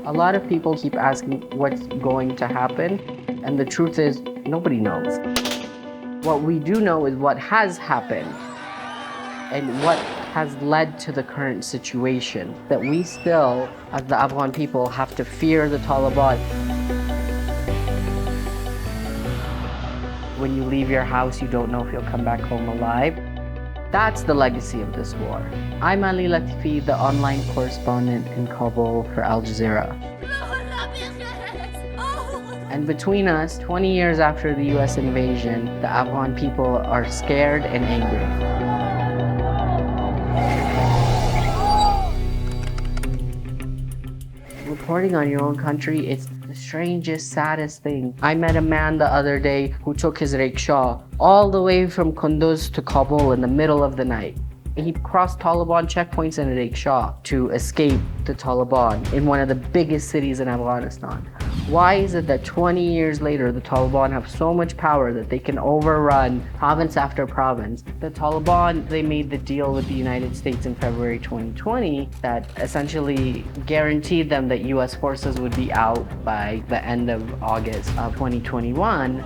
A lot of people keep asking what's going to happen, and the truth is, nobody knows. What we do know is what has happened and what has led to the current situation, that we still, as the Afghan people, have to fear the Taliban. When you leave your house, you don't know if you'll come back home alive. That's the legacy of this war. I'm Ali Latifi, the online correspondent in Kabul for Al Jazeera. And between us, 20 years after the US invasion, the Afghan people are scared and angry. Reporting on your own country, it's the strangest, saddest thing. I met a man the other day who took his rickshaw all the way from Kunduz to Kabul in the middle of the night. He crossed Taliban checkpoints in a rickshaw to escape the Taliban in one of the biggest cities in Afghanistan. Why is it that 20 years later, the Taliban have so much power that they can overrun province after province? The Taliban, they made the deal with the United States in February 2020 that essentially guaranteed them that US forces would be out by the end of August of 2021.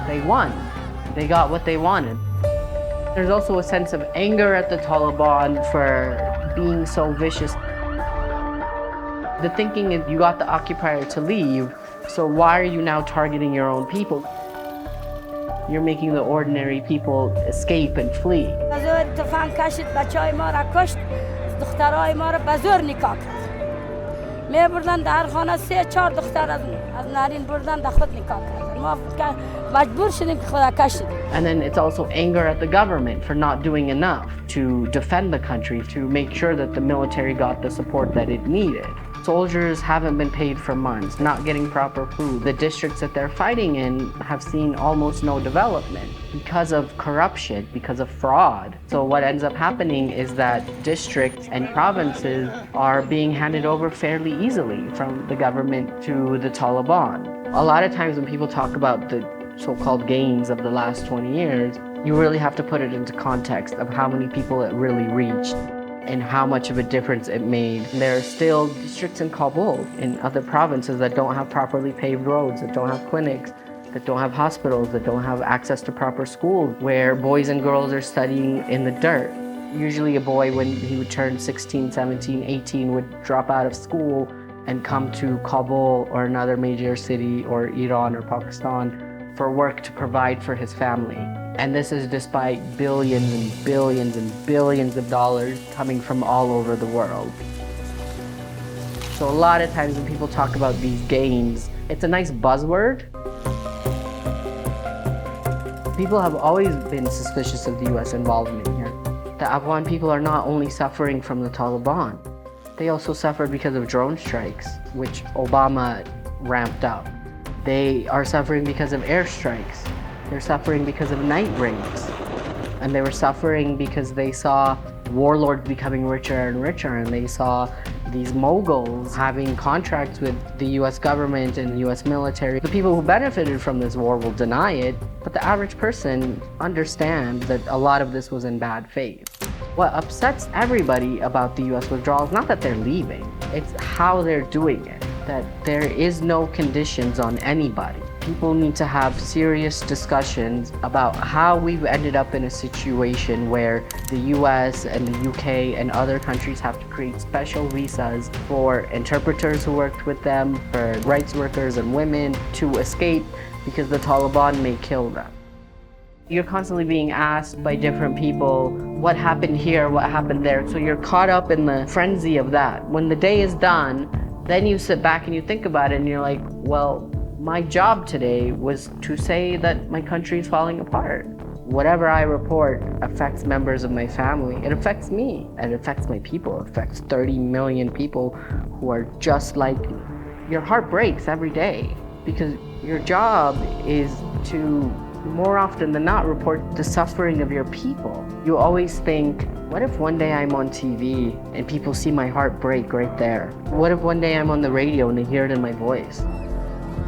They won. They got what they wanted. There's also a sense of anger at the Taliban for being so vicious. The thinking is you got the occupier to leave, so why are you now targeting your own people? You're making the ordinary people escape and flee. And then it's also anger at the government for not doing enough to defend the country, to make sure that the military got the support that it needed. Soldiers haven't been paid for months, not getting proper food. The districts that they're fighting in have seen almost no development because of corruption, because of fraud. So what ends up happening is that districts and provinces are being handed over fairly easily from the government to the Taliban. A lot of times when people talk about the so-called gains of the last 20 years, you really have to put it into context of how many people it really reached and how much of a difference it made. There are still districts in Kabul, in other provinces, that don't have properly paved roads, that don't have clinics, that don't have hospitals, that don't have access to proper schools, where boys and girls are studying in the dirt. Usually a boy, when he would turn 16, 17, 18, would drop out of school and come to Kabul or another major city or Iran or Pakistan for work to provide for his family. And this is despite billions and billions and billions of dollars coming from all over the world. So a lot of times when people talk about these gains, it's a nice buzzword. People have always been suspicious of the US involvement here. The Afghan people are not only suffering from the Taliban, they also suffered because of drone strikes, which Obama ramped up. They are suffering because of airstrikes. They're suffering because of night raids. And they were suffering because they saw warlords becoming richer and richer, and they saw these moguls having contracts with the US government and the US military. The people who benefited from this war will deny it, but the average person understands that a lot of this was in bad faith. What upsets everybody about the US withdrawal is not that they're leaving, it's how they're doing it, that there is no conditions on anybody. People need to have serious discussions about how we've ended up in a situation where the US and the UK and other countries have to create special visas for interpreters who worked with them, for rights workers and women to escape because the Taliban may kill them. You're constantly being asked by different people, what happened here, what happened there? So you're caught up in the frenzy of that. When the day is done, then you sit back and you think about it and you're like, well, my job today was to say that my country is falling apart. Whatever I report affects members of my family. It affects me. It affects my people. It affects 30 million people who are just like me. Your heart breaks every day because your job is to, more often than not, report the suffering of your people. You always think, what if one day I'm on TV and people see my heart break right there? What if one day I'm on the radio and they hear it in my voice?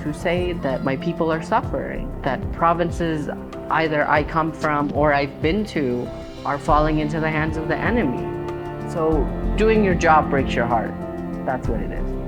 To say that my people are suffering, that provinces either I come from or I've been to are falling into the hands of the enemy. So doing your job breaks your heart. That's what it is.